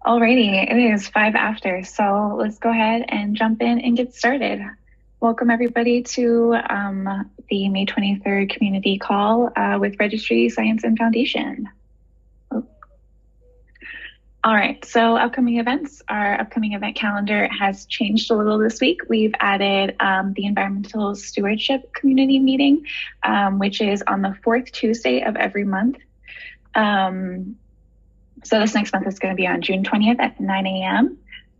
Alrighty, it is 5 after, so let's go ahead and jump in and get started. Welcome everybody to the May 23rd community call with Registry, Science, and Foundation. All right, so upcoming events. Our upcoming event calendar has changed a little this week. We've added the Environmental Stewardship Community Meeting, which is on the 4th Tuesday of every month. So this next month is going to be on June 20th at 9 a.m.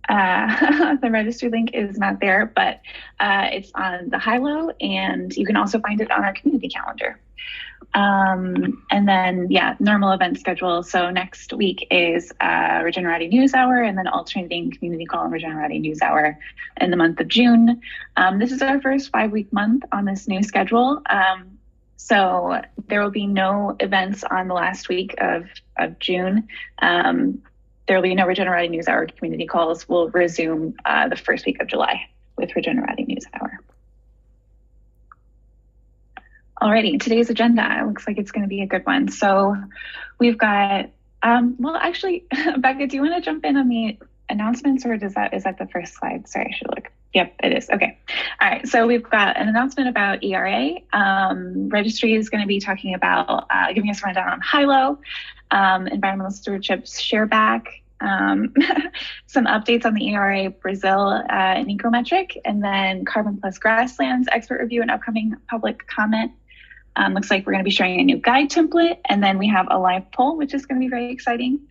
The registry link is not there, but it's on the high-low, and you can also find it on our community calendar. And then, normal event schedule. So next week is Regenerati News Hour, and then alternating community call and Regenerati News Hour in the month of June. This is our first 5-week month on this new schedule. So there will be no events on the last week of June. There will be no Regenerati News Hour community calls. We'll resume the first week of July with Regenerati News Hour. Alrighty, today's agenda, it looks like it's going to be a good one. So we've got, well, actually, Becca, do you want to jump in on the announcements, or is that the first slide? Sorry, I should look. Yep, it is. Okay. All right. So we've got an announcement about ERA. Registry is going to be talking about giving us a rundown on high-low, environmental stewardship share back, some updates on the ERA Brazil and ecometric, and then CarbonPlus grasslands expert review and upcoming public comment. Looks like we're going to be sharing a new guide template, and then we have a live poll, which is going to be very exciting.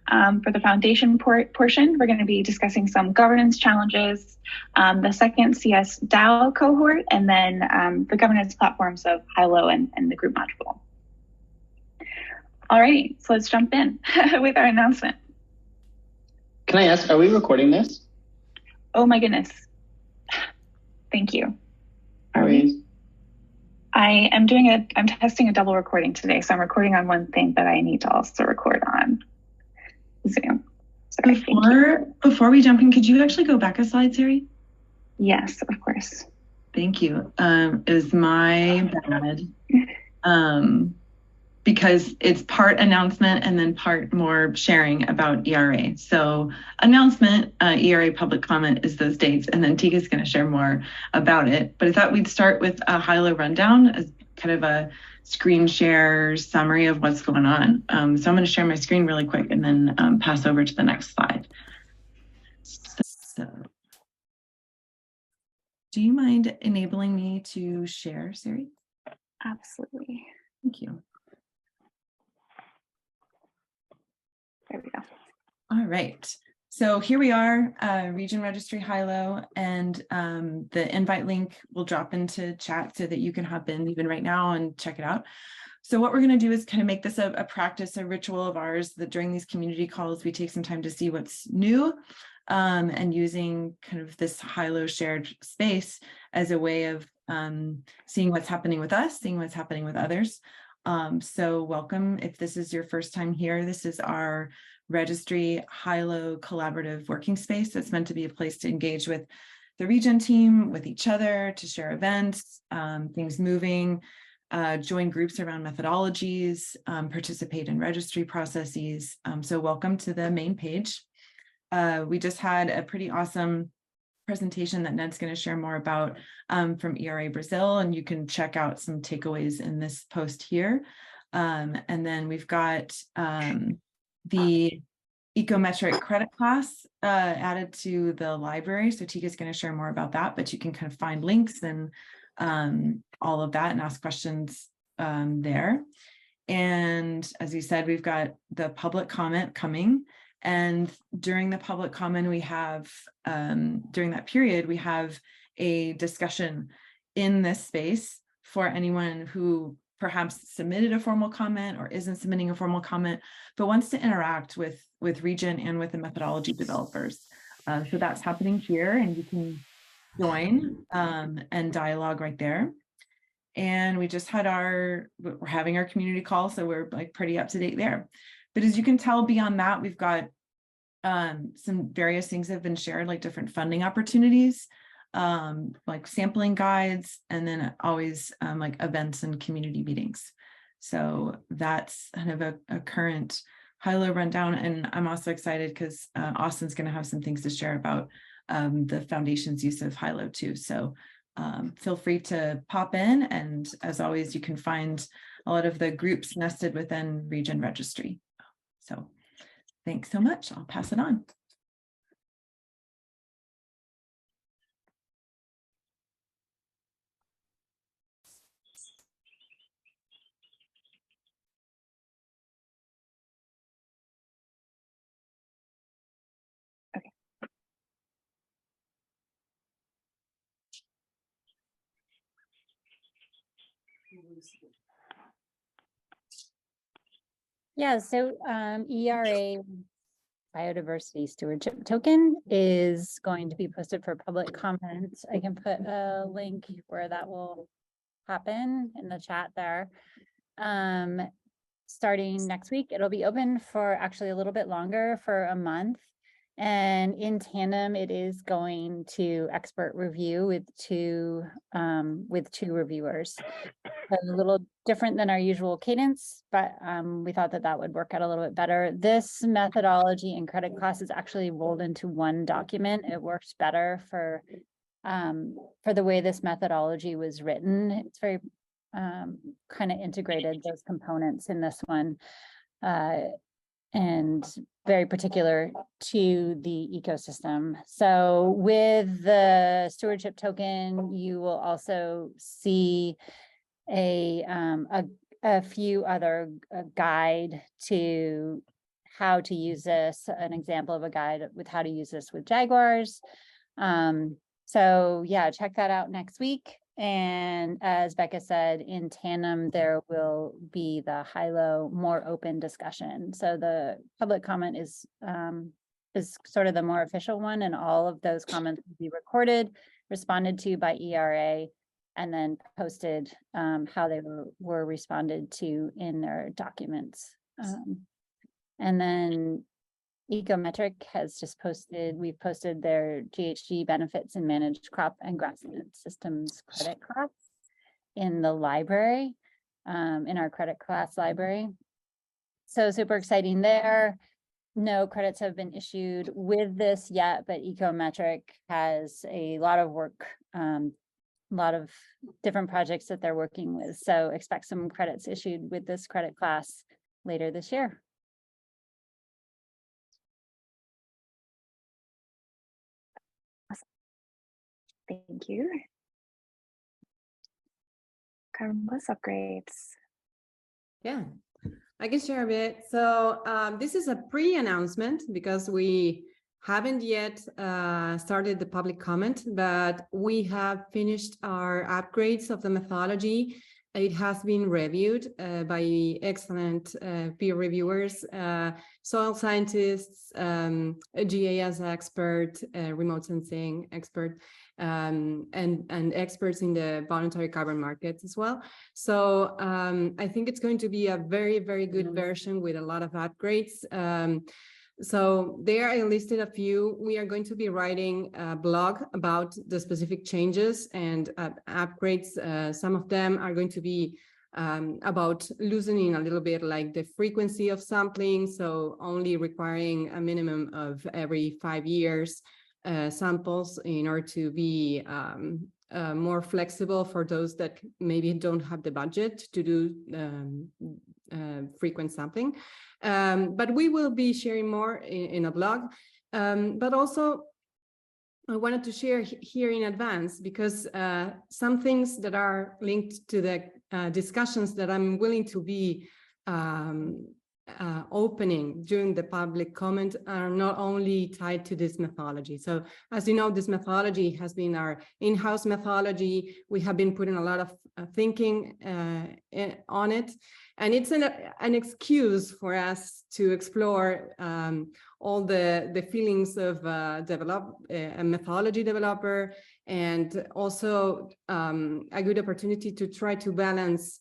For the foundation portion, we're going to be discussing some governance challenges, the second csDAO cohort, and then the governance platforms of high-low and the group module. All right, so let's jump in with our announcement. Can I ask, are we recording this? Oh my goodness. Thank you. Are we? I'm testing a double recording today. So I'm recording on one thing, but I need to also record on Zoom. Sorry, before we jump in, could you actually go back a slide, Siri? Yes, of course. Thank you. It was my bad. Because it's part announcement and then part more sharing about ERA. So announcement, ERA public comment is those dates, and then Tika's going to share more about it. But I thought we'd start with a high-low rundown as kind of a screen share summary of what's going on. So I'm going to share my screen really quick and then pass over to the next slide. So, do you mind enabling me to share, Siri? Absolutely. Thank you. There we go. All right. So here we are, Regen Registry high-low, and the invite link will drop into chat so that you can hop in even right now and check it out. So what we're going to do is kind of make this a practice, a ritual of ours, that during these community calls, we take some time to see what's new, and using kind of this high-low shared space as a way of seeing what's happening with us, seeing what's happening with others. So welcome. If this is your first time here, this is our Registry high-low collaborative working space that's meant to be a place to engage with the Regen team, with each other, to share events, things moving, join groups around methodologies, participate in registry processes. So welcome to the main page. We just had a pretty awesome presentation that Ned's going to share more about from ERA Brazil, and you can check out some takeaways in this post here. And then we've got the ecometric credit class added to the library. So Tika's going to share more about that, but you can kind of find links and all of that and ask questions there. And as you said, we've got the public comment coming. And during the public comment, we have, during that period, we have a discussion in this space for anyone who perhaps submitted a formal comment or isn't submitting a formal comment, but wants to interact with Regen and with the methodology developers. So that's happening here, and you can join and dialogue right there. And we just had we're having our community call, so we're like pretty up to date there. But as you can tell, beyond that, we've got some various things that have been shared, like different funding opportunities, like sampling guides, and then always like events and community meetings. So that's kind of a current high-low rundown, and I'm also excited because Austin's going to have some things to share about the foundation's use of high-low too. So feel free to pop in, and as always, you can find a lot of the groups nested within Regen Registry. So thanks so much. I'll pass it on. Yeah, so ERA Biodiversity Stewardship Token is going to be posted for public comment. I can put a link where that will happen in the chat there. Starting next week, it'll be open for actually a little bit longer, for a month. And in tandem, it is going to expert review with two reviewers. A little different than our usual cadence, but we thought that would work out a little bit better. This methodology and credit class is actually rolled into one document. It works better for the way this methodology was written. It's very kind of integrated, those components in this one, and very particular to the ecosystem. So with the stewardship token, you will also see a few other guide to how to use this, an example of a guide with how to use this with Jaguars. So yeah, check that out next week. And as Becca said, in tandem, there will be the high-low, more open discussion. So the public comment is sort of the more official one, and all of those comments will be recorded, responded to by ERA, and then posted how they were responded to in their documents. And then Ecometric has just posted, we've posted their GHG benefits and managed crop and grassland systems credit class in the library, in our credit class library. So super exciting there. No credits have been issued with this yet, but Ecometric has a lot of work, a lot of different projects that they're working with. So expect some credits issued with this credit class later this year. Thank you. CarbonPlus Upgrades. Yeah, I can share a bit. So this is a pre-announcement because we haven't yet started the public comment, but we have finished our upgrades of the methodology. It has been reviewed by excellent peer reviewers, soil scientists, a GIS expert, remote sensing expert, and experts in the voluntary carbon markets as well. So I think it's going to be a very, very good version with a lot of upgrades. So there I listed a few. We are going to be writing a blog about the specific changes and upgrades. Some of them are going to be about loosening a little bit, like the frequency of sampling, so only requiring a minimum of every 5 years samples in order to be more flexible for those that maybe don't have the budget to do frequent sampling. But we will be sharing more in a blog. But also, I wanted to share here in advance because some things that are linked to the discussions that I'm willing to be opening during the public comment are not only tied to this methodology. So as you know, this methodology has been our in-house methodology. We have been putting a lot of thinking on it. And it's an excuse for us to explore all the feelings of a methodology developer, and also a good opportunity to try to balance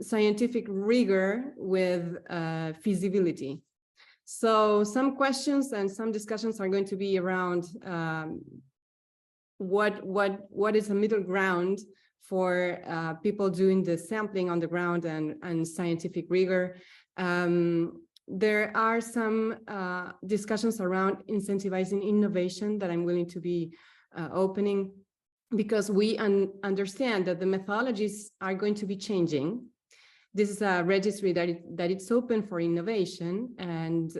scientific rigor with feasibility. So some questions and some discussions are going to be around what is a middle ground for people doing the sampling on the ground and scientific rigor. There are some discussions around incentivizing innovation that I'm willing to be opening, because we understand that the methodologies are going to be changing. This is a registry that it's open for innovation, and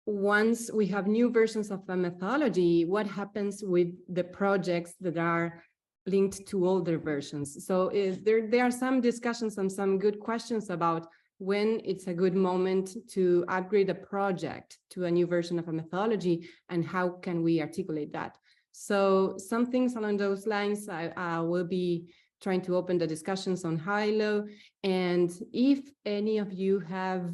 once we have new versions of a methodology, what happens with the projects that are linked to older versions? So there are some discussions and some good questions about when it's a good moment to upgrade a project to a new version of a methodology, and how can we articulate that. So some things along those lines, I will be trying to open the discussions on high-low. And if any of you have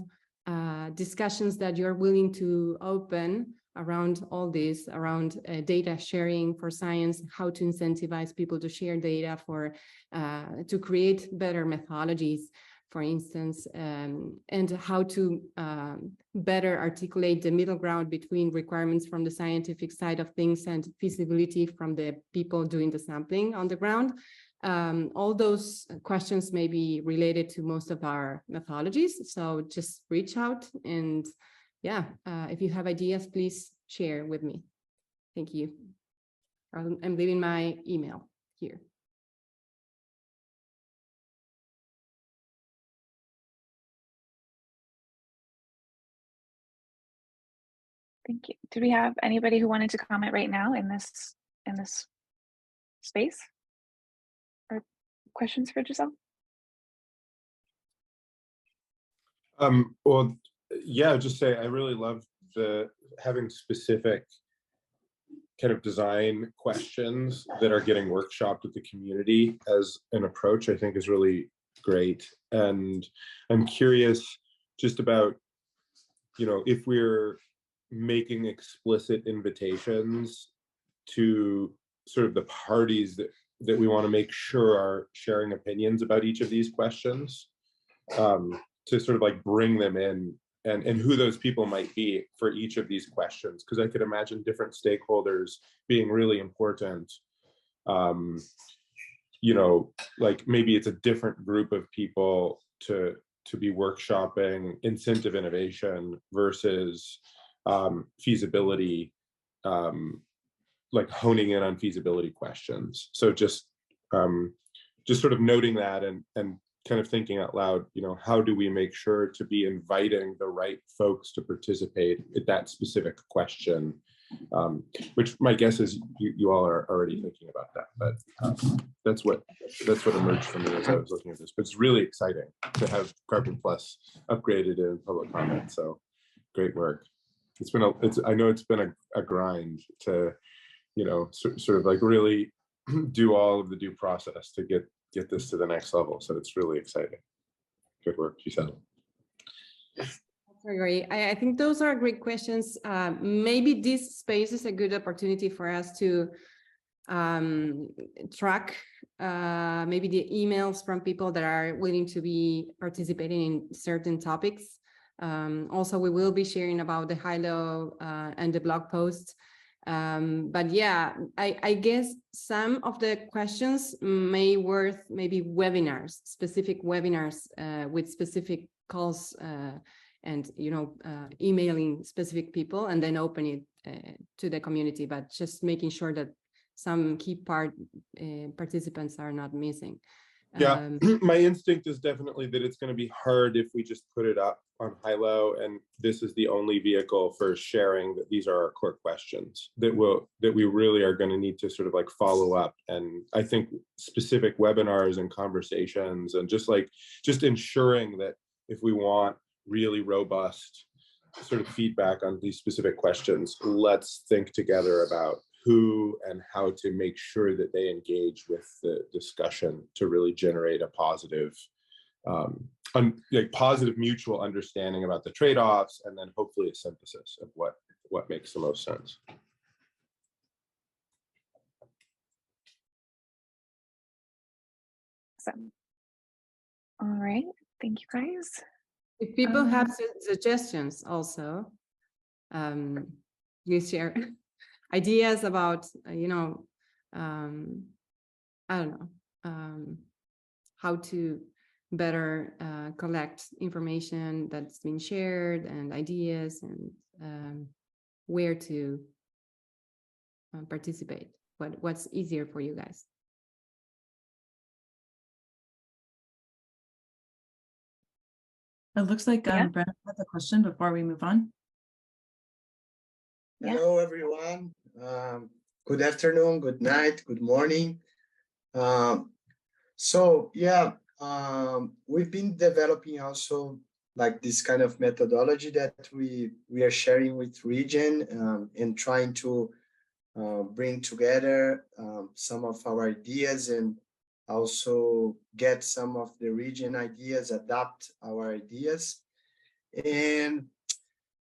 discussions that you're willing to open around all this, around data sharing for science, how to incentivize people to share data for to create better methodologies, for instance, and how to better articulate the middle ground between requirements from the scientific side of things and feasibility from the people doing the sampling on the ground. All those questions may be related to most of our methodologies. So just reach out, and yeah, if you have ideas, please share with me. Thank you. I'm leaving my email here. Thank you. Do we have anybody who wanted to comment right now in this space? Or questions for Giselle? Well, yeah, just say I really love having specific kind of design questions that are getting workshopped with the community as an approach. I think is really great. And I'm curious just about, if we're making explicit invitations to sort of the parties that we want to make sure are sharing opinions about each of these questions, to sort of like bring them in, and who those people might be for each of these questions, because I could imagine different stakeholders being really important. Like maybe it's a different group of people to be workshopping incentive innovation versus feasibility, like honing in on feasibility questions. So just sort of noting that and kind of thinking out loud, how do we make sure to be inviting the right folks to participate at that specific question, which my guess is you all are already thinking about that, but that's what emerged for me as I was looking at this. But it's really exciting to have CarbonPlus upgraded in public comment. So great work. I know it's been a grind to, sort of like really do all of the due process to get this to the next level. So it's really exciting. Good work, Giselle. That's very great. I think those are great questions. Maybe this space is a good opportunity for us to track maybe the emails from people that are willing to be participating in certain topics. Also, we will be sharing about the high-low and the blog posts. But yeah, I guess some of the questions may worth maybe webinars, specific webinars with specific calls and, emailing specific people and then open it to the community, but just making sure that some key participants are not missing. Yeah, my instinct is definitely that it's going to be hard if we just put it up on high-low, and this is the only vehicle for sharing that these are our core questions that we really are going to need to sort of like follow up. And I think specific webinars and conversations and just ensuring that if we want really robust sort of feedback on these specific questions, let's think together about who and how to make sure that they engage with the discussion to really generate a positive, positive mutual understanding about the trade-offs, and then hopefully a synthesis of what makes the most sense. Awesome. All right, thank you guys. If people have suggestions also, you share ideas about, I don't know, how to better collect information that's been shared and ideas and where to participate. What's easier for you guys? It looks like Yeah. Brenda has a question before we move on. Yeah. Hello, everyone. Good afternoon, good night, good morning. We've been developing also like this kind of methodology that we are sharing with Regen and trying to bring together some of our ideas and also get some of the Regen ideas, adapt our ideas. And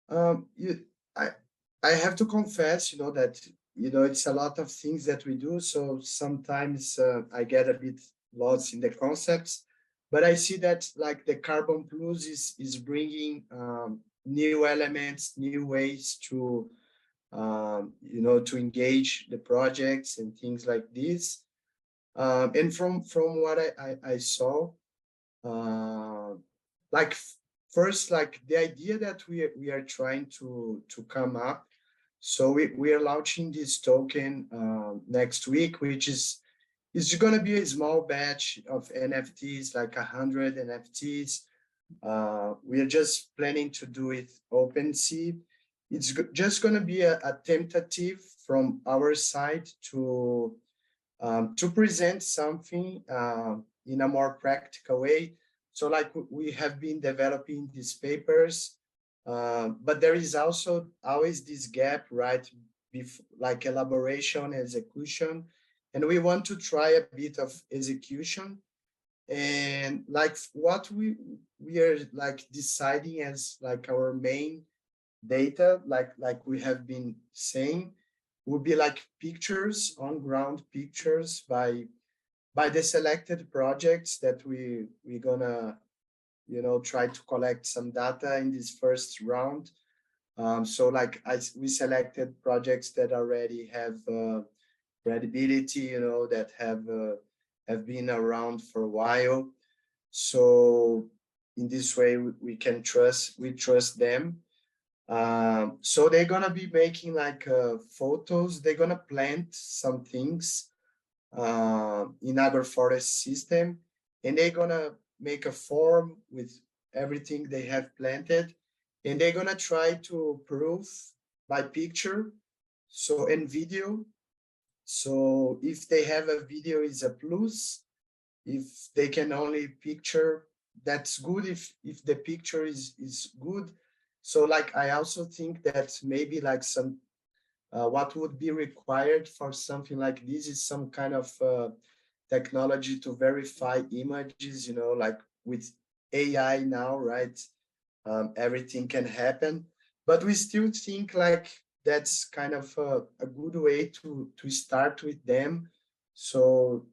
I have to confess, that, it's a lot of things that we do. So sometimes I get a bit lost in the concepts, but I see that like the CarbonPlus is bringing new elements, new ways to, to engage the projects and things like this. And from what I saw, like first, like the idea that we are trying to come up. So we are launching this token next week, which is going to be a small batch of NFTs, like 100 NFTs. We are just planning to do it OpenSea. It's just going to be a tentative from our side to present something in a more practical way. So like we have been developing these papers, but there is also always this gap, right? Like elaboration, execution, and we want to try a bit of execution. And like what we are like deciding as like our main data, like we have been saying, would be like pictures, on ground pictures by the selected projects that we're gonna, try to collect some data in this first round. So like we selected projects that already have credibility, that have been around for a while. So in this way, we trust them. So they're gonna be making like photos. They're gonna plant some things in agroforest system, and they're gonna make a form with everything they have planted, and they're gonna try to prove by picture, so and video. So if they have a video, is a plus. If they can only picture, that's good. If the picture is good. So like I also think that maybe like some what would be required for something like this is some kind of technology to verify images, like with AI now, right? Everything can happen, but we still think like that's kind of a good way to start with them, so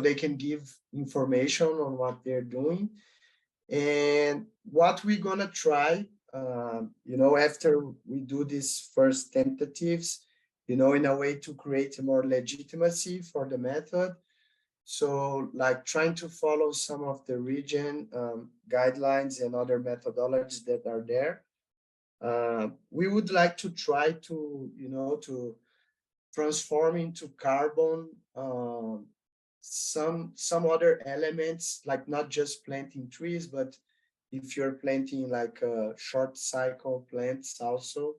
they can give information on what they're doing. And what we're gonna try, after we do these first tentatives, in a way to create more legitimacy for the method. So like trying to follow some of the Regen guidelines and other methodologies that are there. We would like to try to, to transform into carbon some other elements, like not just planting trees, but if you're planting like short cycle plants also.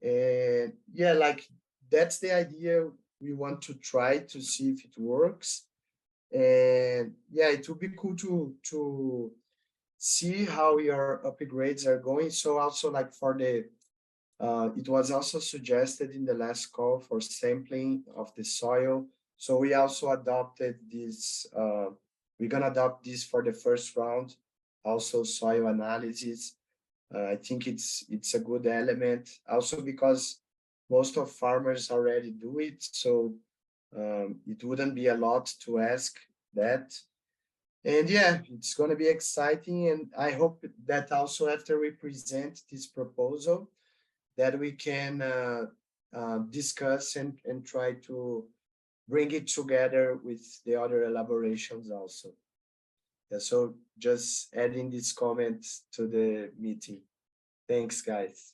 And yeah, like that's the idea. We want to try to see if it works. And yeah, it would be cool to see how your upgrades are going. So also like for the it was also suggested in the last call for sampling of the soil. So we also adopted this, we're gonna adopt this for the first round, also soil analysis. I think it's a good element, also because most of farmers already do it. So it wouldn't be a lot to ask that. And yeah, it's gonna be exciting. And I hope that also after we present this proposal, that we can discuss and try to bring it together with the other elaborations also. So just adding these comments to the meeting. Thanks, guys.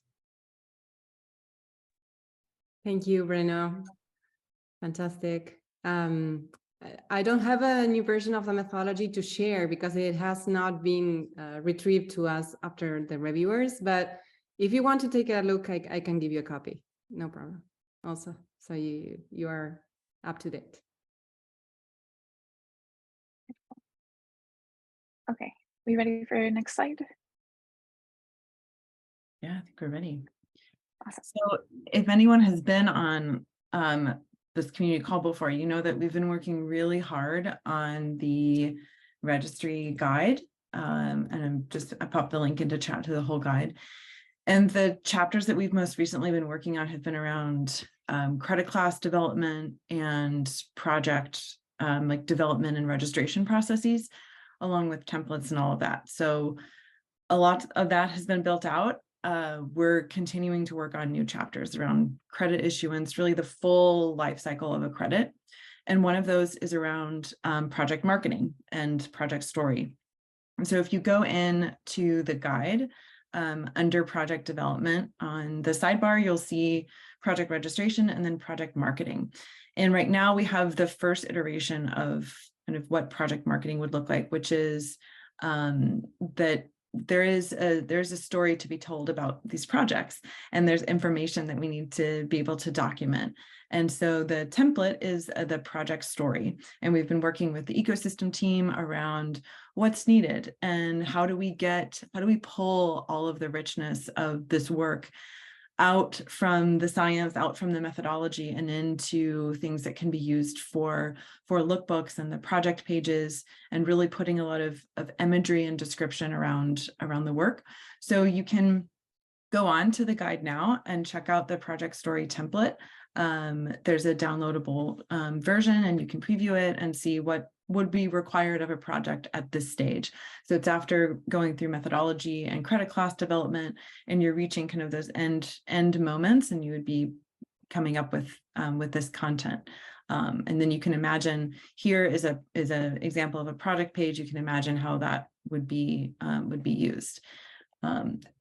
Thank you, Breno. Fantastic. I don't have a new version of the methodology to share because it has not been retrieved to us after the reviewers, but if you want to take a look, I can give you a copy. No problem. Also, so you are up to date. Okay, we ready for next slide? Yeah, I think we're ready. Awesome. So if anyone has been on this community call before, you know that we've been working really hard on the registry guide. And I popped the link into chat to the whole guide. And the chapters that we've most recently been working on have been around credit class development and project like development and registration processes, along with templates and all of that. So a lot of that has been built out. We're continuing to work on new chapters around credit issuance, really the full life cycle of a credit. And one of those is around project marketing and project story. And so if you go in to the guide under project development on the sidebar, you'll see project registration and then project marketing. And right now we have the first iteration of kind of what project marketing would look like, which is that there's a story to be told about these projects, and there's information that we need to be able to document. And so the template is the project story, and we've been working with the ecosystem team around what's needed and how do we pull all of the richness of this work out from the science, out from the methodology, and into things that can be used for lookbooks and the project pages, and really putting a lot of imagery and description around the work. So you can go on to the guide now and check out the project story template. There's a downloadable version, and you can preview it and see what would be required of a project at this stage. So it's after going through methodology and credit class development, and you're reaching kind of those end moments, and you would be coming up with this content. And then you can imagine, here is an example of a project page. You can imagine how that would be used.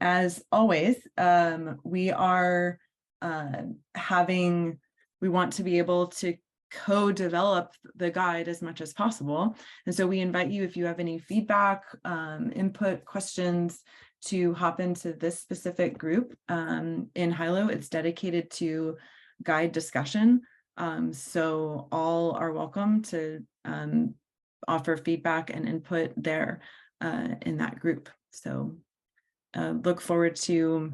As always, we want to be able to co-develop the guide as much as possible. And so we invite you, if you have any feedback, input, questions, to hop into this specific group in Hilo. It's dedicated to guide discussion. So all are welcome to offer feedback and input there in that group. So look forward to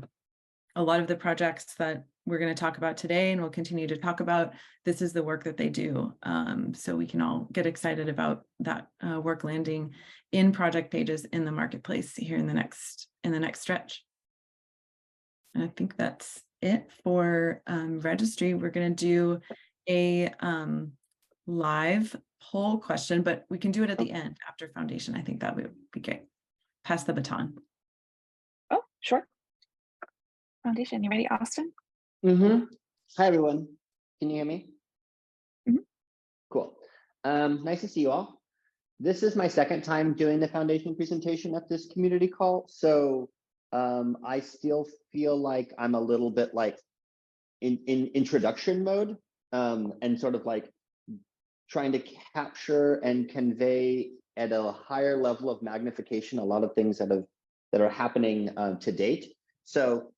a lot of the projects that we're going to talk about today, and we'll continue to talk about. This is the work that they do. So we can all get excited about that work landing in project pages in the marketplace here in the next stretch. And I think that's it for registry. We're going to do a live poll question, but we can do it at the end after foundation. I think that would be great. Pass the baton. Oh, sure. Foundation, you ready, Austin? Hi, everyone. Can you hear me? Cool. Nice to see you all. This is my second time doing the foundation presentation at this community call. So I still feel like I'm a little bit like in introduction mode and sort of like trying to capture and convey at a higher level of magnification a lot of things that are happening to date. So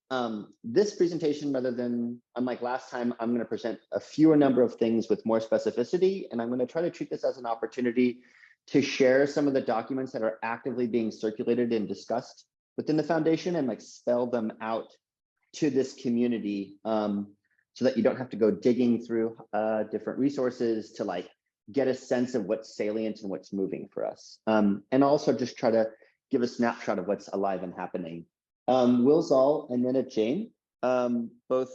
this presentation, rather than unlike last time, I'm going to present a fewer number of things with more specificity, and I'm going to try to treat this as an opportunity to share some of the documents that are actively being circulated and discussed within the foundation, and like spell them out to this community so that you don't have to go digging through different resources to like get a sense of what's salient and what's moving for us. And also just try to give a snapshot of what's alive and happening. Will Zoll and Nina Jane, both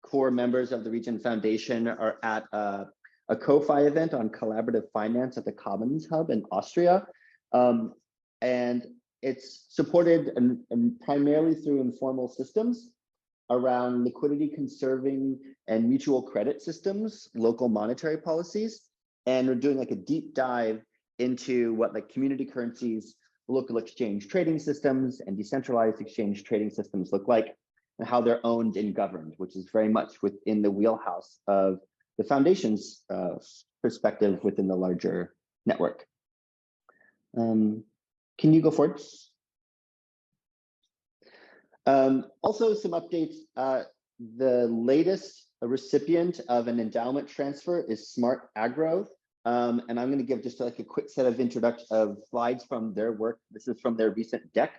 core members of the Regen Foundation, are at a CoFi event on collaborative finance at the Commons Hub in Austria. And it's supported and primarily through informal systems around liquidity conserving and mutual credit systems, local monetary policies. And we're doing like a deep dive into what like community currencies, local exchange trading systems, and decentralized exchange trading systems look like, and how they're owned and governed, which is very much within the wheelhouse of the foundation's perspective within the larger network. Can you go forward? Also, some updates. The latest recipient of an endowment transfer is Smart Agro. And I'm going to give just like a quick set of slides from their work. This is from their recent deck.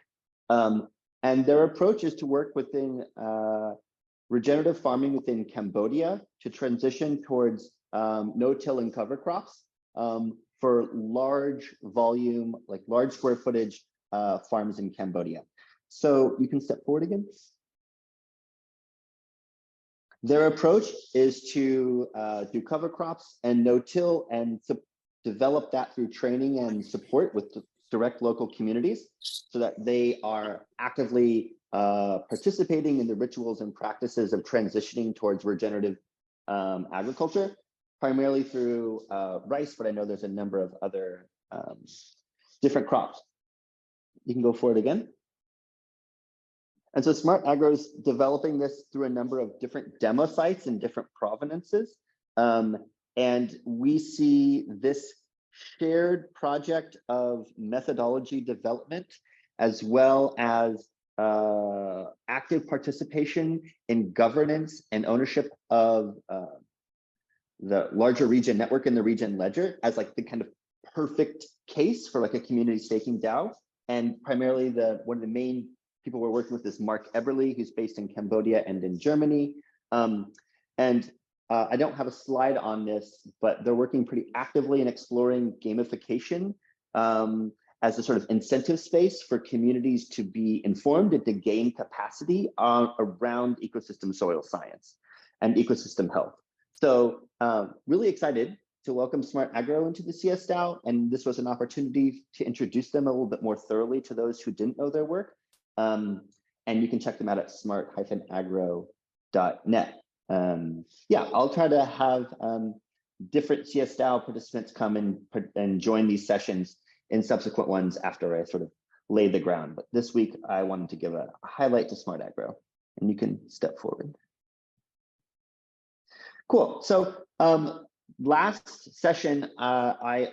And their approach is to work within regenerative farming within Cambodia to transition towards no-till and cover crops for large volume, like large square footage farms in Cambodia. So you can step forward again. Their approach is to do cover crops and no-till and develop that through training and support with direct local communities so that they are actively participating in the rituals and practices of transitioning towards regenerative agriculture, primarily through rice, but I know there's a number of other different crops. You can go forward again. And so Smart Agro is developing this through a number of different demo sites in different provenances. And we see this shared project of methodology development, as well as active participation in governance and ownership of the larger region network and the region ledger as like the kind of perfect case for like a community staking DAO. And primarily one of the main people we're working with is Mark Eberly, who's based in Cambodia and in Germany. I don't have a slide on this, but they're working pretty actively in exploring gamification as a sort of incentive space for communities to be informed and to gain capacity around ecosystem soil science and ecosystem health. So really excited to welcome Smart Agro into the csDAO. And this was an opportunity to introduce them a little bit more thoroughly to those who didn't know their work. And you can check them out at smart-agro.net. Yeah, I'll try to have different csDAO participants come and join these sessions in subsequent ones after I sort of lay the ground. But this week, I wanted to give a highlight to Smart Agro, and you can step forward. Cool. So last session, I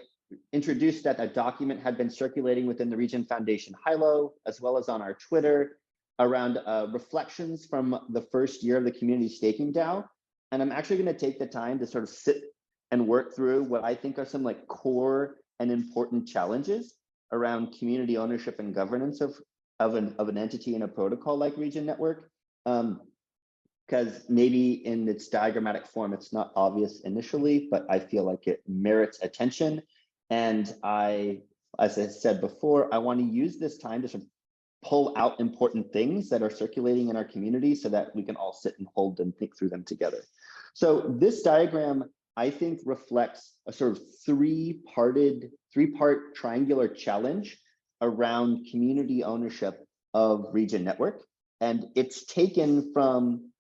introduced that a document had been circulating within the Regen Foundation Hilo, as well as on our Twitter, around reflections from the first year of the community staking DAO. And I'm actually going to take the time to sort of sit and work through what I think are some like core and important challenges around community ownership and governance of an entity in a protocol like Regen Network. Because maybe in its diagrammatic form, it's not obvious initially, but I feel like it merits attention. And as I said before, I want to use this time to sort of pull out important things that are circulating in our community so that we can all sit and hold and think through them together. So this diagram, I think, reflects a sort of three-part triangular challenge around community ownership of Regen Network. And it's taken from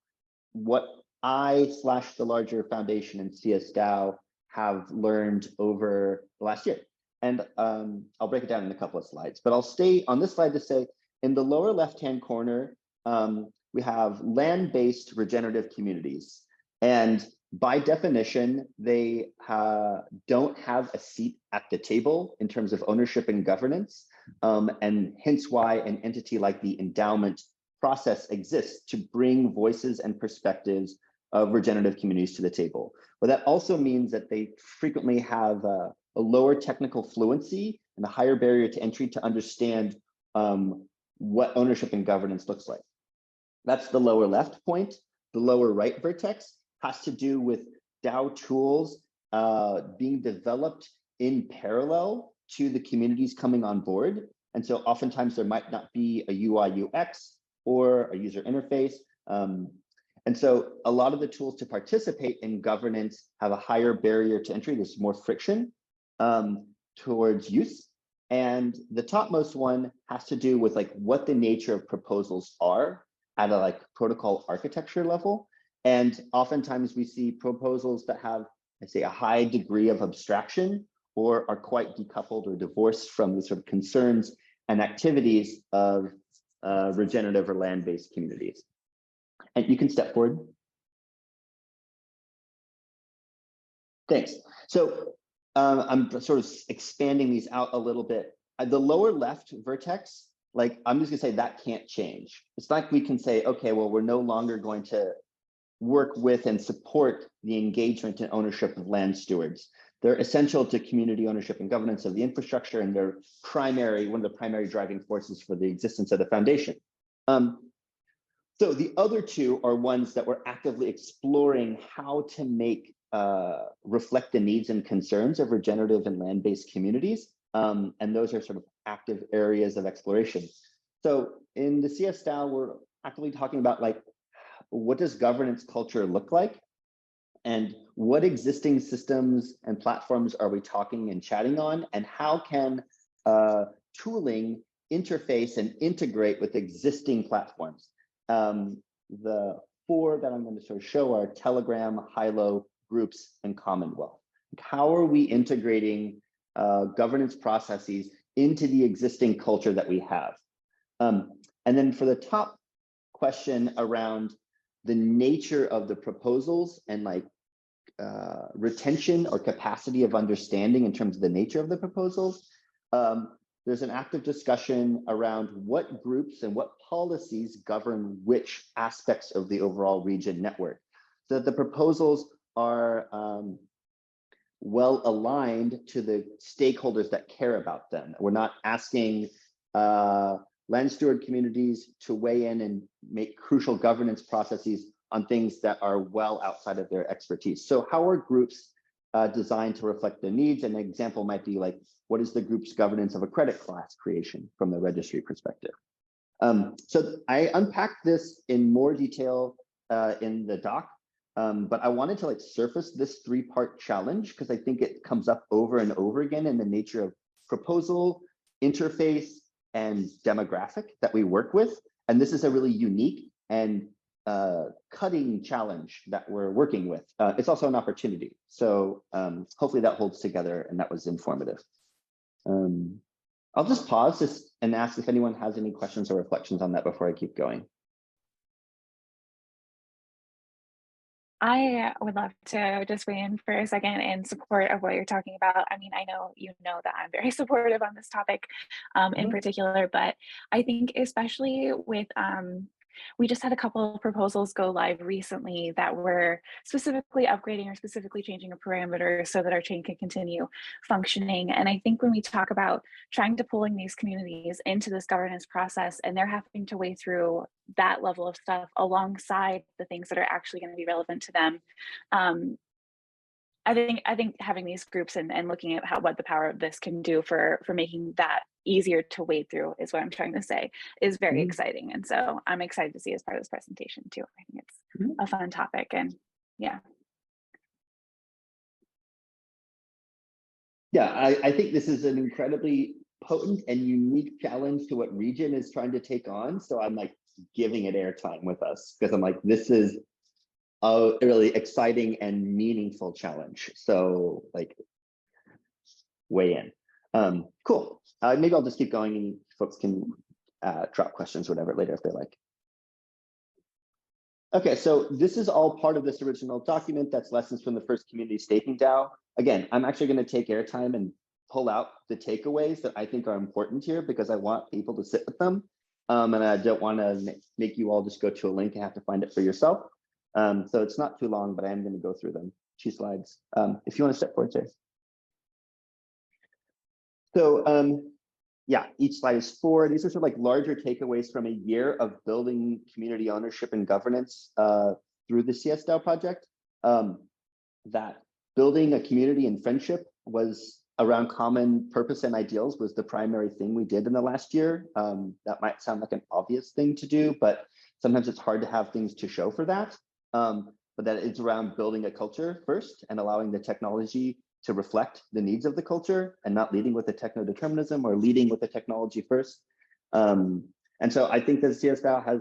what I/the larger foundation and csDAO have learned over the last year. And I'll break it down in a couple of slides, but I'll stay on this slide to say, in the lower left-hand corner, we have land-based regenerative communities. And by definition, they don't have a seat at the table in terms of ownership and governance. And hence why an entity like the endowment process exists to bring voices and perspectives of regenerative communities to the table. But that also means that they frequently have a lower technical fluency and a higher barrier to entry to understand what ownership and governance looks like. That's the lower left point. The lower right vertex has to do with DAO tools being developed in parallel to the communities coming on board. And so oftentimes there might not be a UI UX or a user interface. And so a lot of the tools to participate in governance have a higher barrier to entry. There's more friction towards use. And the topmost one has to do with like what the nature of proposals are at a like protocol architecture level. And oftentimes we see proposals that have, I say, a high degree of abstraction or are quite decoupled or divorced from the sort of concerns and activities of regenerative or land-based communities. And you can step forward. Thanks. So I'm sort of expanding these out a little bit. The lower left vertex, like I'm just gonna say that can't change. It's like we can say, okay, well, we're no longer going to work with and support the engagement and ownership of land stewards. They're essential to community ownership and governance of the infrastructure, and they're one of the primary driving forces for the existence of the foundation. So the other two are ones that we're actively exploring how to make reflect the needs and concerns of regenerative and land-based communities. And those are sort of active areas of exploration. So in the csDAO, we're actively talking about like, what does governance culture look like? And what existing systems and platforms are we talking and chatting on? And how can tooling interface and integrate with existing platforms? The four that I'm going to sort of show are Telegram, Hilo, Groups, and Commonwealth. How are we integrating governance processes into the existing culture that we have? And then for the top question around the nature of the proposals and like retention or capacity of understanding in terms of the nature of the proposals, there's an active discussion around what groups and what policies govern which aspects of the overall region network. So that the proposals are well aligned to the stakeholders that care about them. We're not asking land steward communities to weigh in and make crucial governance processes on things that are well outside of their expertise. So how are groups designed to reflect the needs? An example might be like, what is the group's governance of a credit class creation from the registry perspective? So I unpacked this in more detail in the doc, but I wanted to like surface this three-part challenge because I think it comes up over and over again in the nature of proposal, interface, and demographic that we work with. And this is a really unique and cutting challenge that we're working with. It's also an opportunity. So hopefully that holds together and that was informative. I'll just pause and ask if anyone has any questions or reflections on that before I keep going. I would love to just weigh in for a second in support of what you're talking about. I mean, I know you know that I'm very supportive on this topic in particular, but I think especially with, we just had a couple of proposals go live recently that were specifically upgrading or specifically changing a parameter so that our chain can continue functioning. And I think when we talk about trying to pulling these communities into this governance process and they're having to weigh through that level of stuff alongside the things that are actually going to be relevant to them, I think having these groups and looking at what the power of this can do for making that easier to wade through is what I'm trying to say is very exciting. And so I'm excited to see as part of this presentation too. I think it's a fun topic and yeah. Yeah, I think this is an incredibly potent and unique challenge to what Regen is trying to take on. So I'm like giving it airtime with us because I'm like, this is a really exciting and meaningful challenge. So like weigh in. Cool. Maybe I'll just keep going and folks can drop questions or whatever later if they like. Okay, so this is all part of this original document. That's lessons from the first community staking DAO. Again, I'm actually going to take airtime and pull out the takeaways that I think are important here because I want people to sit with them. And I don't want to make you all just go to a link and have to find it for yourself. So it's not too long, but I am going to go through them. 2 slides. If you want to step forward, Chase. So yeah, each slide is 4. These are sort of like larger takeaways from a year of building community ownership and governance through the csDAO project. That building a community and friendship was around common purpose and ideals was the primary thing we did in the last year. That might sound like an obvious thing to do, but sometimes it's hard to have things to show for that. But that it's around building a culture first and allowing the technology to reflect the needs of the culture and not leading with the techno-determinism or leading with the technology first. And so I think that csDAO has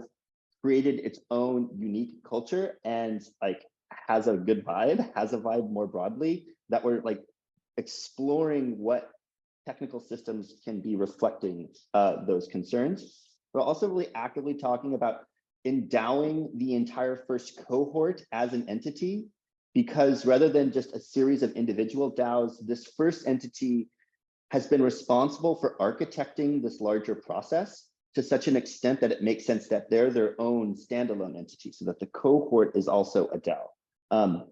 created its own unique culture and like has a good vibe, has a vibe more broadly that we're like exploring what technical systems can be reflecting those concerns, but also really actively talking about endowing the entire first cohort as an entity, because rather than just a series of individual DAOs, this first entity has been responsible for architecting this larger process to such an extent that it makes sense that they're their own standalone entity, so that the cohort is also a DAO.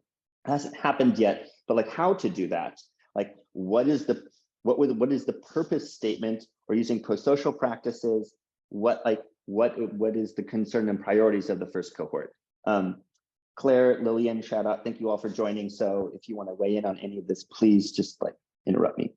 Hasn't happened yet, but like how to do that? Like what is the purpose statement, or using pro-social practices? What is the concern and priorities of the first cohort? Claire, Lillian, shout out, thank you all for joining. So if you want to weigh in on any of this, please just like interrupt me.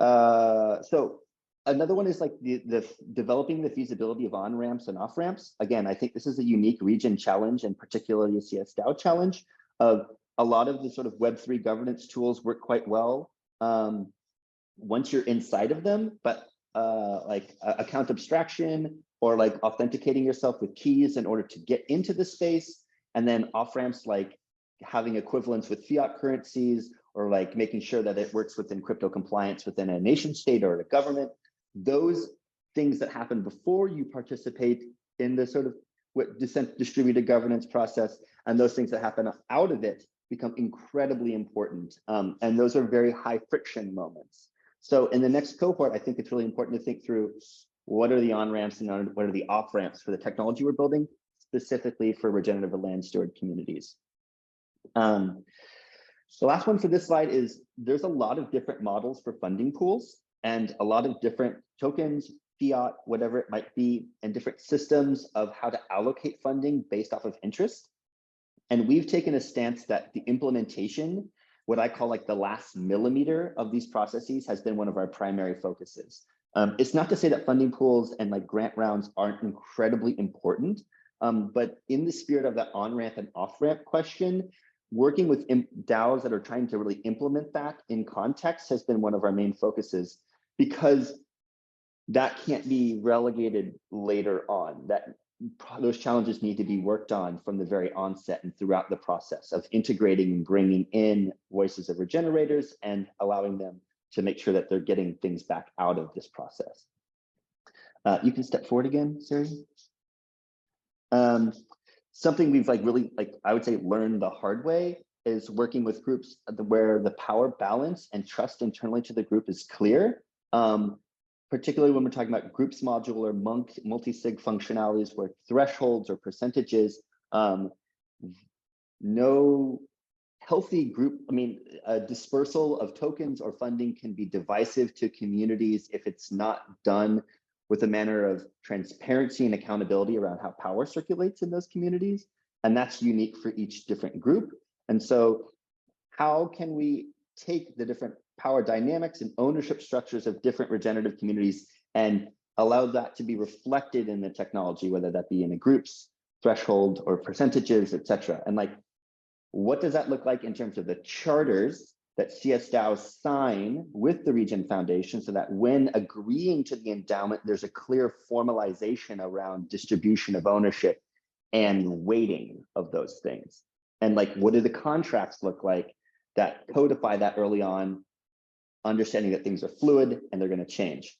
So another one is like the developing the feasibility of on-ramps and off-ramps. Again, I think this is a unique region challenge, and particularly a csDAO challenge. Of a lot of the sort of Web3 governance tools work quite well once you're inside of them, but like account abstraction or like authenticating yourself with keys in order to get into the space, and then off-ramps like having equivalence with fiat currencies, or like making sure that it works within crypto compliance within a nation state or a government. Those things that happen before you participate in the sort of distributed governance process, and those things that happen out of it become incredibly important. And those are very high friction moments. So in the next cohort, I think it's really important to think through what are the on-ramps and what are the off-ramps for the technology we're building, specifically for regenerative land steward communities. The last one for this slide is there's a lot of different models for funding pools and a lot of different tokens, fiat, whatever it might be, and different systems of how to allocate funding based off of interest. And we've taken a stance that the implementation, what I call like the last millimeter of these processes, has been one of our primary focuses. It's not to say that funding pools and like grant rounds aren't incredibly important, but in the spirit of that on-ramp and off-ramp question, working with DAOs that are trying to really implement that in context has been one of our main focuses, because that can't be relegated later on. That those challenges need to be worked on from the very onset and throughout the process of integrating and bringing in voices of regenerators and allowing them to make sure that they're getting things back out of this process. You can step forward again, Siri. Something we've like really, like I would say, learned the hard way is working with groups where the power balance and trust internally to the group is clear. Particularly when we're talking about groups module or multi-sig functionalities where thresholds or percentages, no healthy group, a dispersal of tokens or funding can be divisive to communities if it's not done with a manner of transparency and accountability around how power circulates in those communities. And that's unique for each different group. And so how can we take the different power dynamics and ownership structures of different regenerative communities and allow that to be reflected in the technology, whether that be in a group's threshold or percentages, et cetera. And like, what does that look like in terms of the charters that csDAOs sign with the Regen Foundation, so that when agreeing to the endowment, there's a clear formalization around distribution of ownership and weighting of those things? And like, what do the contracts look like that codify that early on, understanding that things are fluid and they're going to change?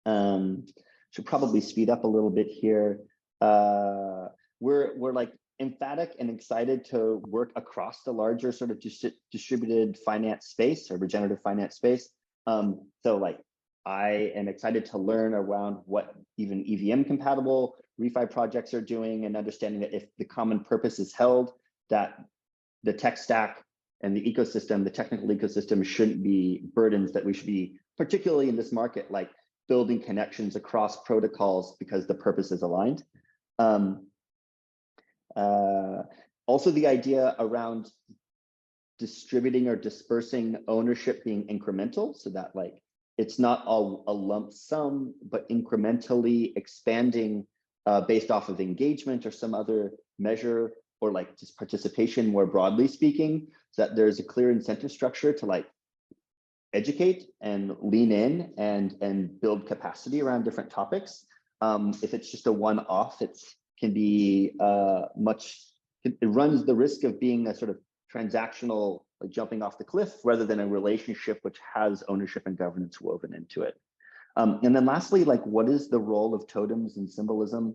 Should probably speed up a little bit here. We're like emphatic and excited to work across the larger sort of distributed finance space or regenerative finance space. So like, I am excited to learn around what even EVM compatible refi projects are doing, and understanding that if the common purpose is held, that the tech stack and the ecosystem, the technical ecosystem, shouldn't be burdens that we should be, particularly in this market, like building connections across protocols because the purpose is aligned. Also the idea around distributing or dispersing ownership being incremental, so that like, it's not all a lump sum, but incrementally expanding based off of engagement or some other measure, or like just participation more broadly speaking, so that there's a clear incentive structure to like educate and lean in and build capacity around different topics. If it's just a one-off, it can be it runs the risk of being a sort of transactional like jumping off the cliff rather than a relationship which has ownership and governance woven into it. And then lastly, like what is the role of totems and symbolism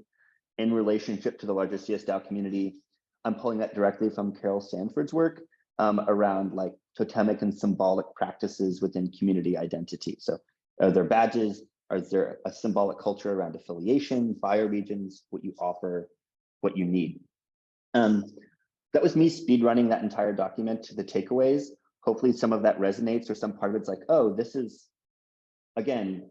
in relationship to the larger csDAO community? I'm pulling that directly from Carol Sanford's work around like totemic and symbolic practices within community identity. So are there badges? Is there a symbolic culture around affiliation, bioregions, what you offer, what you need? That was me speed running that entire document to the takeaways. Hopefully some of that resonates, or some part of it's like, oh, this is, again,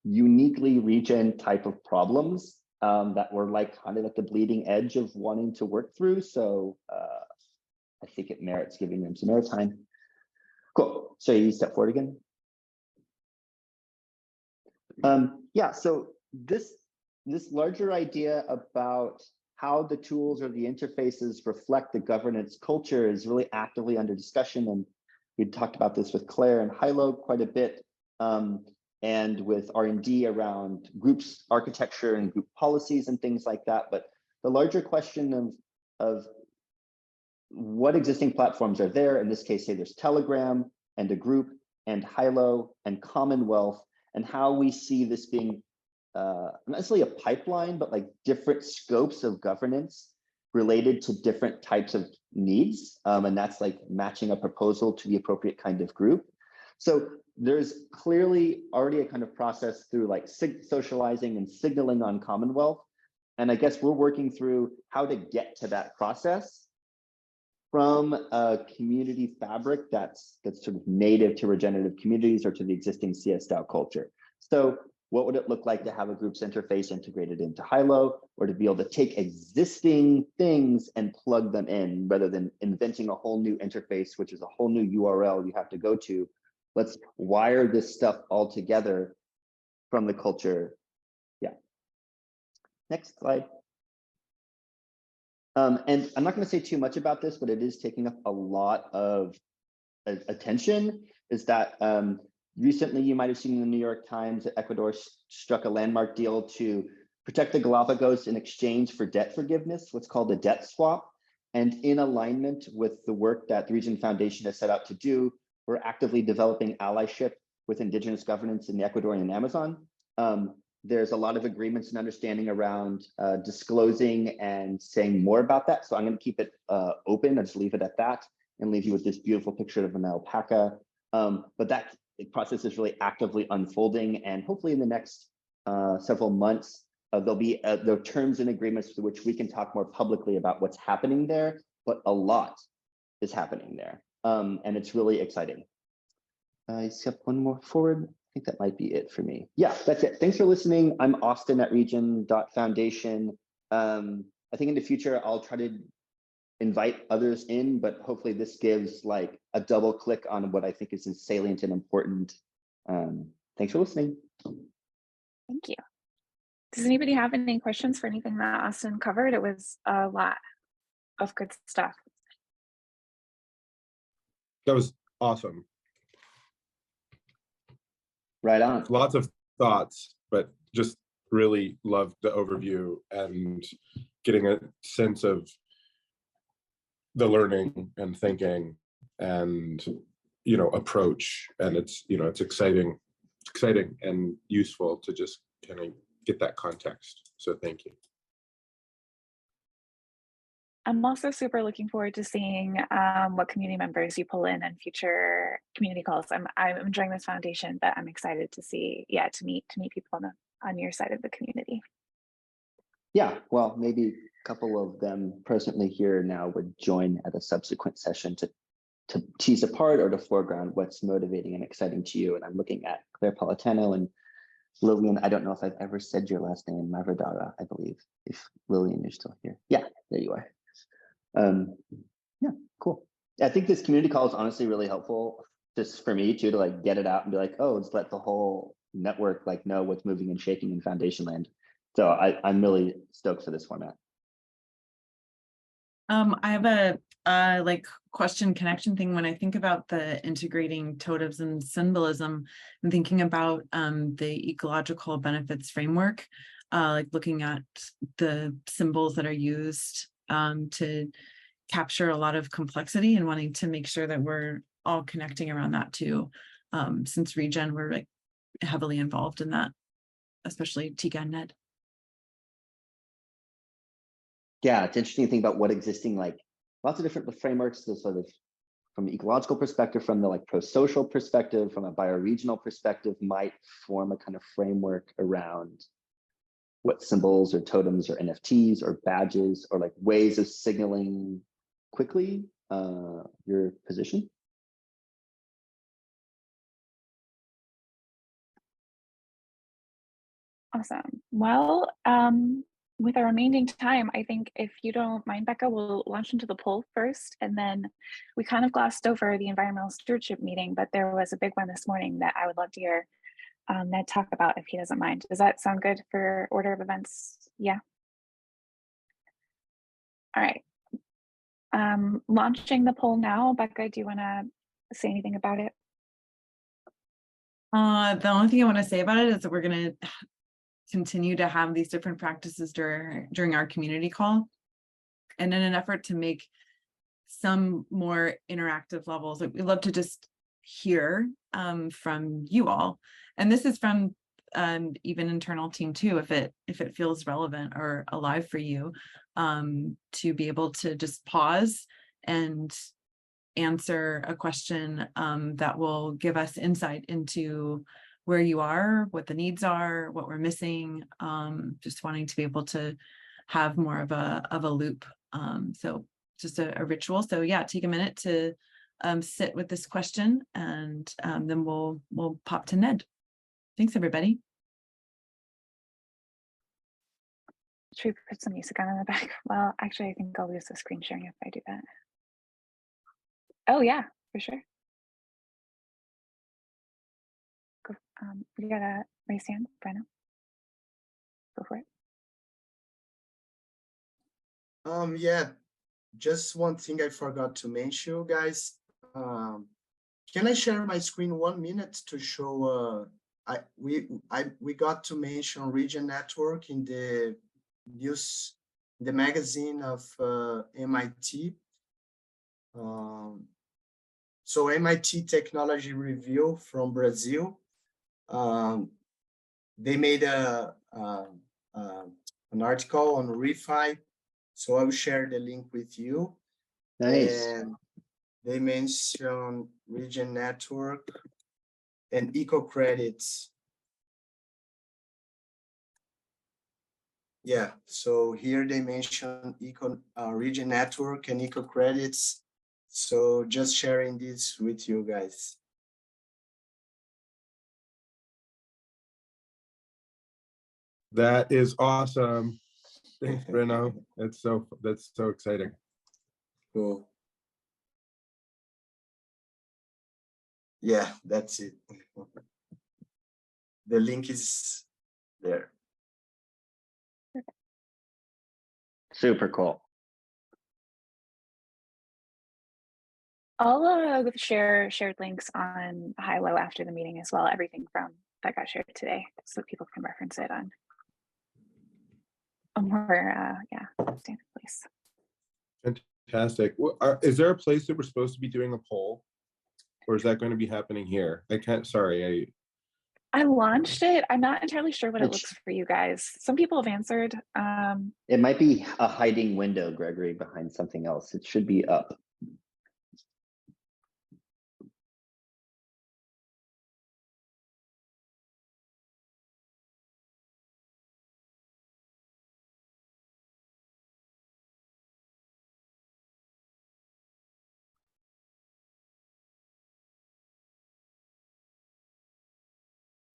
uniquely Regen type of problems that were like kind of at the bleeding edge of wanting to work through. So I think it merits giving them some airtime. Cool. So you step forward again. Yeah, so this larger idea about how the tools or the interfaces reflect the governance culture is really actively under discussion. And we talked about this with Claire and Hilo quite a bit, and with R&D around groups architecture and group policies and things like that. But the larger question of what existing platforms are there, in this case, say there's Telegram and a group and Hilo and Commonwealth, and how we see this being not necessarily a pipeline, but like different scopes of governance related to different types of needs. And that's like matching a proposal to the appropriate kind of group. So there's clearly already a kind of process through like socializing and signaling on Commonwealth. And I guess we're working through how to get to that process from a community fabric that's sort of native to regenerative communities or to the existing csDAO culture. So what would it look like to have a groups interface integrated into Hilo, or to be able to take existing things and plug them in rather than inventing a whole new interface, which is a whole new URL you have to go to? Let's wire this stuff all together from the culture. Yeah. Next slide. And I'm not going to say too much about this, but it is taking up a lot of attention, is that recently you might have seen in the New York Times that Ecuador struck a landmark deal to protect the Galapagos in exchange for debt forgiveness, what's called a debt swap. And in alignment with the work that the Regen Foundation has set out to do, we're actively developing allyship with indigenous governance in the Ecuadorian Amazon. There's a lot of agreements and understanding around disclosing and saying more about that. So I'm going to keep it open. I'll just leave it at that and leave you with this beautiful picture of an alpaca. But that process is really actively unfolding. And hopefully in the next several months, there'll be the terms and agreements through which we can talk more publicly about what's happening there. But a lot is happening there. And it's really exciting. I step one more forward. I think that might be it for me. Yeah, that's it. Thanks for listening. I'm Austin at Regen.Foundation. I think in the future, I'll try to invite others in, but hopefully this gives like a double click on what I think is salient and important. Thanks for listening. Thank you. Does anybody have any questions for anything that Austin covered? It was a lot of good stuff. That was awesome. Right on. Lots of thoughts, but just really loved the overview and getting a sense of the learning and thinking and, you know, approach. And it's, you know, it's exciting and useful to just kind of get that context. So thank you. I'm also super looking forward to seeing what community members you pull in future community calls. I'm enjoying this foundation, but I'm excited to see, yeah, to meet people on your side of the community. Yeah, well, maybe a couple of them presently here now would join at a subsequent session to tease apart or to foreground what's motivating and exciting to you. And I'm looking at Claire Politano and Lillian. I don't know if I've ever said your last name, Mavrodara, I believe. If Lillian, you're still here. Yeah, there you are. Yeah, cool. I think this community call is honestly really helpful just for me too, to like get it out and be like, oh, let's let the whole network like know what's moving and shaking in Foundation land. So I'm really stoked for this format. I have a like question connection thing. When I think about the integrating totems and symbolism, I'm thinking about the ecological benefits framework, like looking at the symbols that are used to capture a lot of complexity and wanting to make sure that we're all connecting around that too. Since Regen, we're like heavily involved in that, especially Tika and Ned. Yeah, it's interesting to think about what existing, like lots of different frameworks, the sort of from an ecological perspective, from the like pro-social perspective, from a bioregional perspective, might form a kind of framework around what symbols or totems or NFTs or badges or like ways of signaling quickly your position. Awesome. Well, with our remaining time, I think if you don't mind, Becca, we'll launch into the poll first, and then we kind of glossed over the environmental stewardship meeting, but there was a big one this morning that I would love to hear Ned talk about if he doesn't mind. Does that sound good for order of events? Yeah. All right. Launching the poll now. Becca, do you want to say anything about it? The only thing I want to say about it is that we're going to continue to have these different practices during our community call. And in an effort to make some more interactive levels, we love to just hear from you all. And this is from even internal team too, if it feels relevant or alive for you, to be able to just pause and answer a question that will give us insight into where you are, what the needs are, what we're missing, just wanting to be able to have more of a loop. So just a ritual. So yeah, take a minute to sit with this question, and then we'll pop to Ned. Thanks, everybody. Should we put some music on in the back? Well, actually, I think I'll lose the screen sharing if I do that. Oh yeah, for sure. Go. You gotta raise your hand, Brenna. Go for it. Yeah, just one thing I forgot to mention, guys. Can I share my screen 1 minute to show? We got to mention Regen Network in the news, the magazine of MIT. So MIT Technology Review from Brazil. They made an article on ReFi. So I will share the link with you. Nice. And they mention Regen Network and eco credits. Yeah, so here they mention Regen Network and eco credits. So just sharing this with you guys. That is awesome. Thanks, Bruno. That's so exciting. Cool. Yeah, that's it. The link is there. Super cool. I'll share shared links on Hilo after the meeting as well. Everything from that got shared today, so people can reference it on a more standard place. Fantastic. Is there a place that we're supposed to be doing a poll, or is that going to be happening here? I can't. Sorry, I launched it. I'm not entirely sure what it looks for you guys. Some people have answered. It might be a hiding window, Gregory, behind something else. It should be up.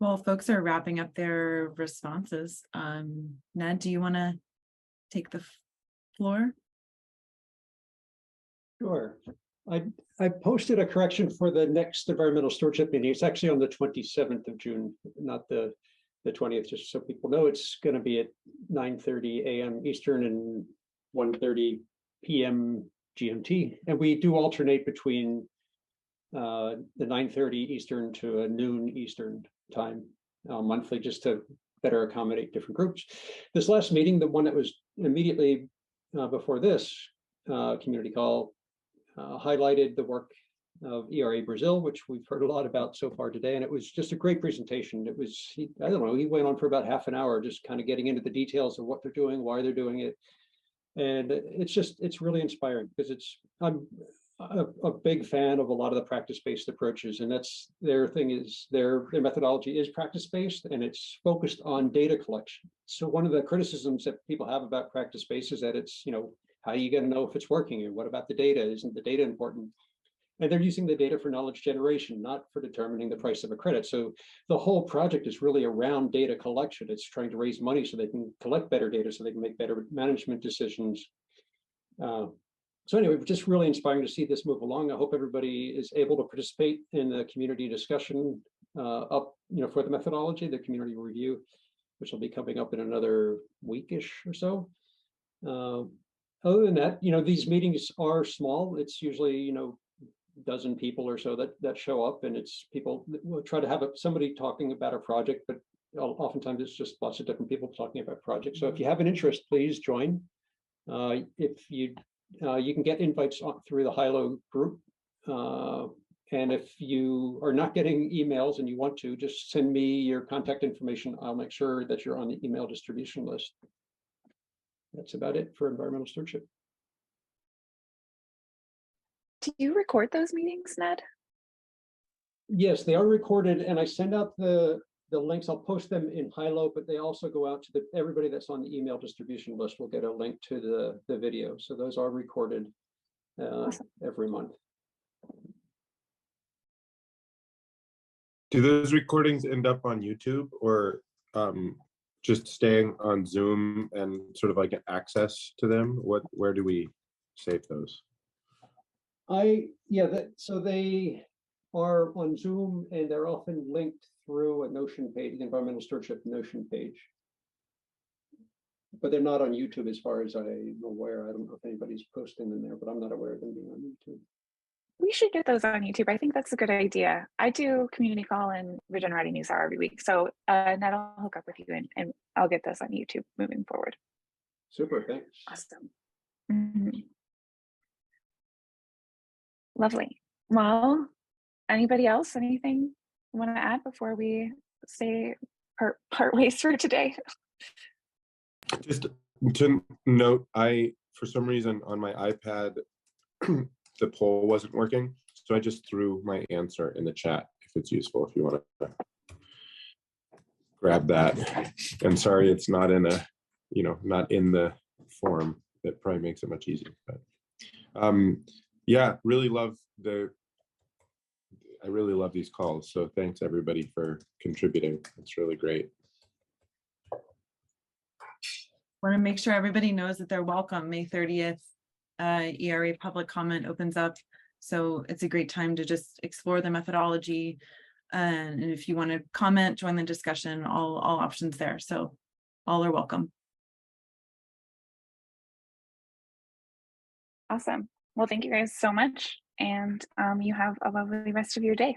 Well, folks are wrapping up their responses. Ned, do you want to take the floor? Sure. I posted a correction for the next environmental stewardship meeting. It's actually on the 27th of June, not the 20th, just so people know. It's going to be at 9:30 a.m. Eastern and 1:30 p.m. GMT. And we do alternate between the 9:30 Eastern to a noon Eastern time monthly, just to better accommodate different groups. This last meeting, the one that was immediately before this, community call highlighted the work of ERA Brazil, which we've heard a lot about so far today. And it was just a great presentation. It was, I don't know, he went on for about half an hour, just kind of getting into the details of what they're doing, why they're doing it. And it's really inspiring because I'm a big fan of a lot of the practice-based approaches, and that's their thing is their methodology is practice-based and it's focused on data collection. So one of the criticisms that people have about practice-based is that it's, how are you going to know if it's working, and what about the data? Isn't the data important? And they're using the data for knowledge generation, not for determining the price of a credit. So the whole project is really around data collection. It's trying to raise money so they can collect better data, so they can make better management decisions. So anyway, just really inspiring to see this move along. I hope everybody is able to participate in the community discussion for the methodology, the community review, which will be coming up in another weekish or so. Other than that, these meetings are small. It's usually, dozen people or so that show up, and it's people will try to have somebody talking about a project, but oftentimes it's just lots of different people talking about projects. So if you have an interest, please join. If you can get invites through the Hilo group, and if you are not getting emails and you want to, just send me your contact information. I'll make sure that you're on the email distribution list. That's about it for environmental stewardship. Do you record those meetings, Ned? Yes, they are recorded, and I send out the links. I'll post them in Hilo, but they also go out to everybody that's on the email distribution list will get a link to the video. So those are recorded awesome. Every month. Do those recordings end up on YouTube, or just staying on Zoom and sort of like access to them? Where do we save those? So they are on Zoom, and they're often linked through a Notion page, the environmental stewardship Notion page. But they're not on YouTube as far as I'm aware. I don't know if anybody's posting them there, but I'm not aware of them being on YouTube. We should get those on YouTube. I think that's a good idea. I do community call and Regenerating News Hour every week. So Ned, I'll hook up with you and I'll get those on YouTube moving forward. Super, thanks. Awesome. Mm-hmm. Lovely. Well, anybody else, anything you want to add before we say part ways for today? Just to note, for some reason on my iPad, the poll wasn't working. So I just threw my answer in the chat if it's useful, if you want to grab that. And sorry, it's not in not in the form. That probably makes it much easier. But yeah, I really love these calls. So thanks everybody for contributing. It's really great. Want to make sure everybody knows that they're welcome. May 30th, ERA public comment opens up. So it's a great time to just explore the methodology. And if you want to comment, join the discussion, all options there. So all are welcome. Awesome. Well, thank you guys so much. And you have a lovely rest of your day.